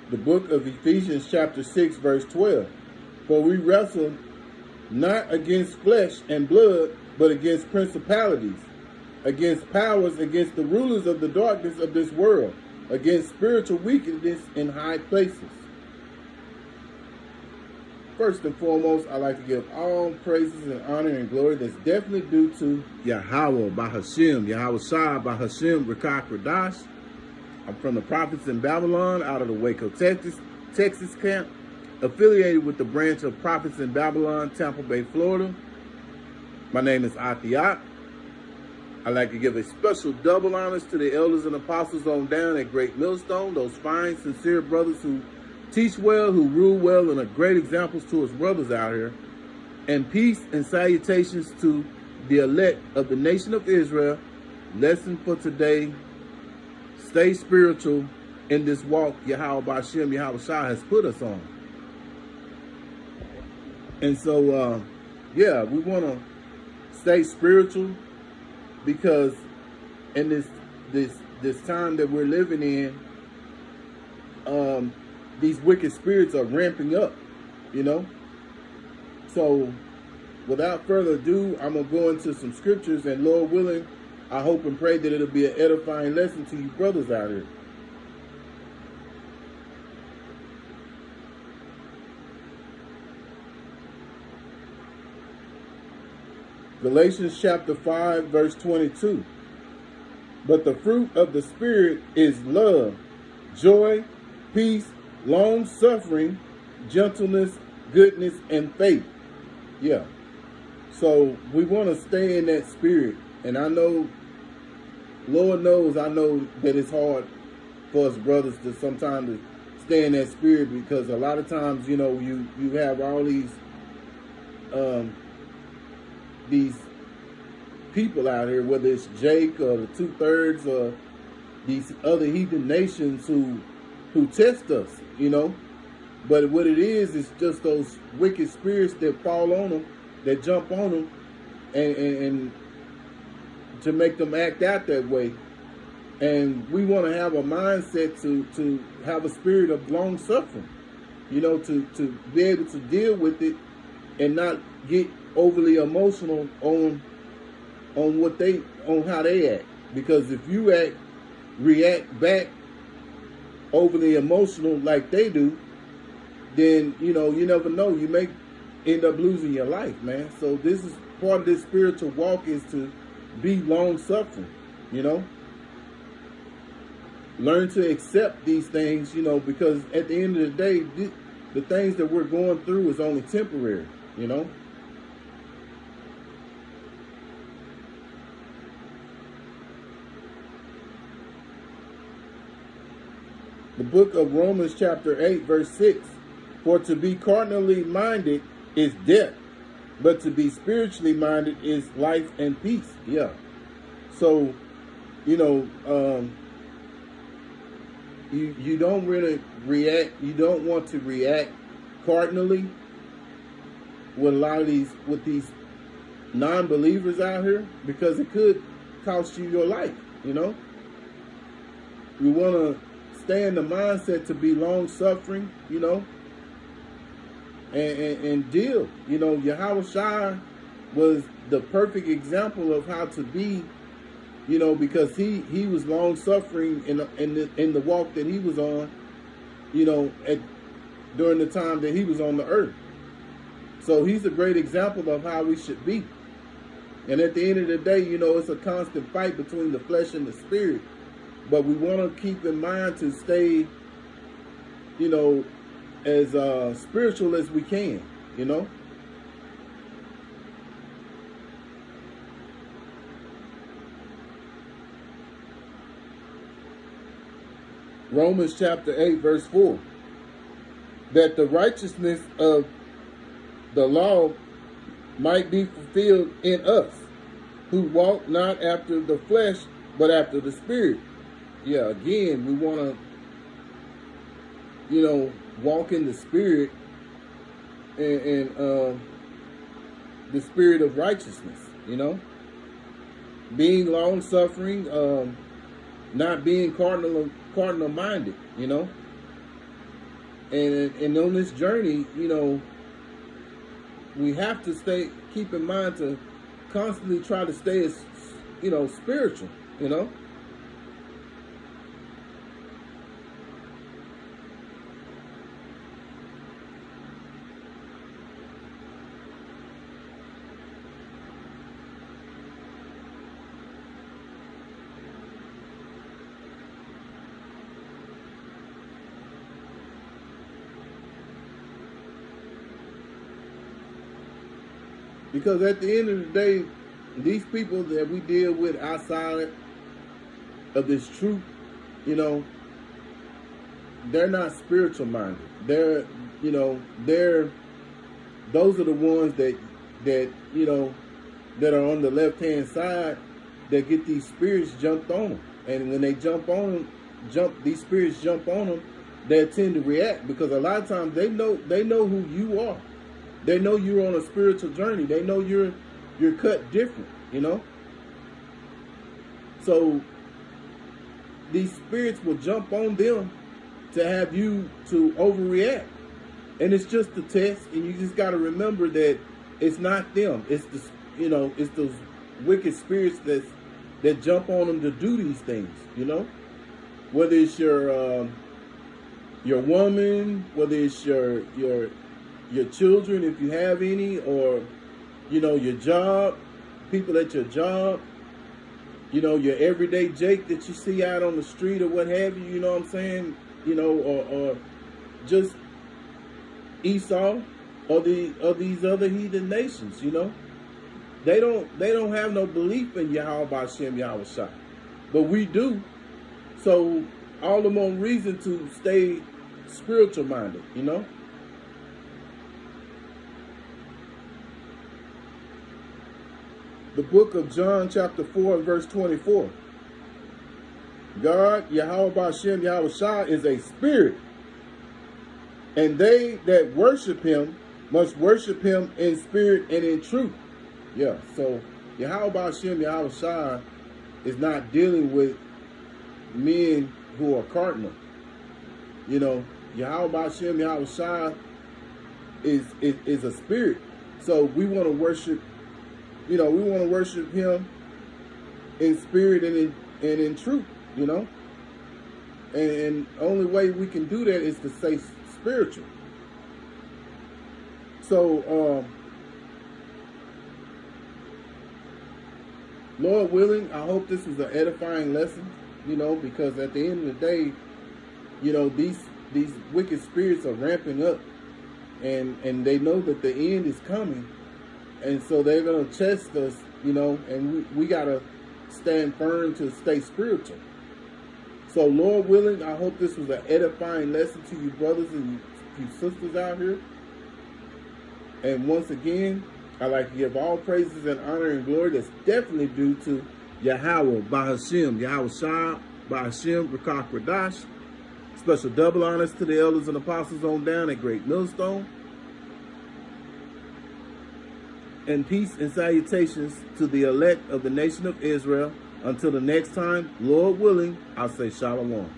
The book of Ephesians chapter 6 verse 12. For we wrestle not against flesh and blood, but against principalities, against powers, against the rulers of the darkness of this world, against spiritual wickedness in high places. First and foremost, I like to give all praises and honor and glory that's definitely due to Yahweh by Hashem, Yahweh Shah by Hashem Rakak Radash. I'm from the Prophets in Babylon out of the Waco, Texas camp, affiliated with the branch of Prophets in Babylon, Tampa Bay, Florida. My name is Athiat. I'd like to give a special double honors to the elders and apostles on down at Great Millstone, those fine, sincere brothers who teach well, who rule well, and are great examples to us brothers out here. And peace and salutations to the elect of the nation of Israel. Lesson for today: stay spiritual in this walk Yahweh B'Shem, Yahweh Shah has put us on. And so, yeah, we want to stay spiritual because in this time that we're living in, these wicked spirits are ramping up, you know. So, without further ado, I'm going to go into some scriptures, and Lord willing, I hope and pray that it'll be an edifying lesson to you brothers out here. Galatians chapter 5, verse 22. But the fruit of the Spirit is love, joy, peace, long-suffering, gentleness, goodness, and faith. Yeah. So we want to stay in that spirit. And I know, Lord knows, I know that it's hard for us brothers to sometimes to stay in that spirit, because a lot of times, you know, you have all these people out here, whether it's Jake or the 2/3 or these other heathen nations who test us, you know. But what it is just those wicked spirits that fall on them, that jump on them, and to make them act out that way. And we want to have a mindset to have a spirit of long suffering, you know, to be able to deal with it and not get overly emotional on how they act. Because if you react back overly emotional like they do, then, you know, you never know, you may end up losing your life, man. So this is part of this spiritual walk, is to be long suffering, you know. Learn to accept these things, you know, because at the end of the day, the things that we're going through is only temporary, you know. The book of Romans chapter 8 verse 6. For to be carnally minded is death, but to be spiritually minded is life and peace. Yeah. So, you know, you don't really react. You don't want to react cardinally with a lot of these non-believers out here, because it could cost you your life, you know. We want to stay in the mindset to be long-suffering, you know, and deal. You know, Yahweh Shai was the perfect example of how to be, you know, because he was long-suffering in the walk that he was on, you know, during the time that he was on the earth. So he's a great example of how we should be. And at the end of the day, you know, it's a constant fight between the flesh and the spirit. But we want to keep in mind to stay, you know, as spiritual as we can, you know. Romans chapter 8 verse 4. That the righteousness of the law might be fulfilled in us, who walk not after the flesh, but after the Spirit. Yeah, again, we want to, you know, walk in the Spirit and the spirit of righteousness, you know. Being long-suffering, not being cardinal-minded, you know. And on this journey, you know, we have to keep in mind to constantly try to stay as, you know, spiritual, you know. Because at the end of the day, these people that we deal with outside of this truth, you know, they're not spiritual minded. They're, you know, those are the ones that you know, that are on the left hand side that get these spirits jumped on them. And when they these spirits jump on them, they tend to react because a lot of times they know who you are. They know you're on a spiritual journey. They know you're cut different, you know. So these spirits will jump on them to have you to overreact. And it's just a test, and you just got to remember that it's not them. It's the, you know, it's those wicked spirits that jump on them to do these things, you know. Whether it's your woman, whether it's your children, if you have any, or, you know, your job, people at your job, you know, your everyday Jake that you see out on the street or what have you, you know what I'm saying? You know, or just Esau or these other heathen nations, you know. They don't have no belief in Yahweh B'Shem Yahweh Shai. But we do. So all the more reason to stay spiritual minded, you know. The book of John chapter 4 and verse 24. God, Yahweh B'Shem Yahweh Shai, is a spirit, and they that worship him must worship him in spirit and in truth. Yeah, so Yahweh B'Shem Yahweh Shai is not dealing with men who are cardinal. You know, Yahweh B'Shem Yahweh Shai is a spirit. So we want to worship, you know, we want to worship him in spirit and in truth, you know. And only way we can do that is to stay spiritual. So, Lord willing, I hope this was an edifying lesson, you know, because at the end of the day, you know, these wicked spirits are ramping up, and they know that the end is coming, and so they're going to test us, you know, and we got to stand firm to stay spiritual. So, Lord willing, I hope this was an edifying lesson to you brothers and you sisters out here. And once again, I'd like to give all praises and honor and glory that's definitely due to Yahweh B'Shem Yahweh Shai B'Shem Rakah Kodash. Special double honors to the elders and apostles on down at Great Millstone. And peace and salutations to the elect of the nation of Israel. Until the next time, Lord willing, I'll say Shalom.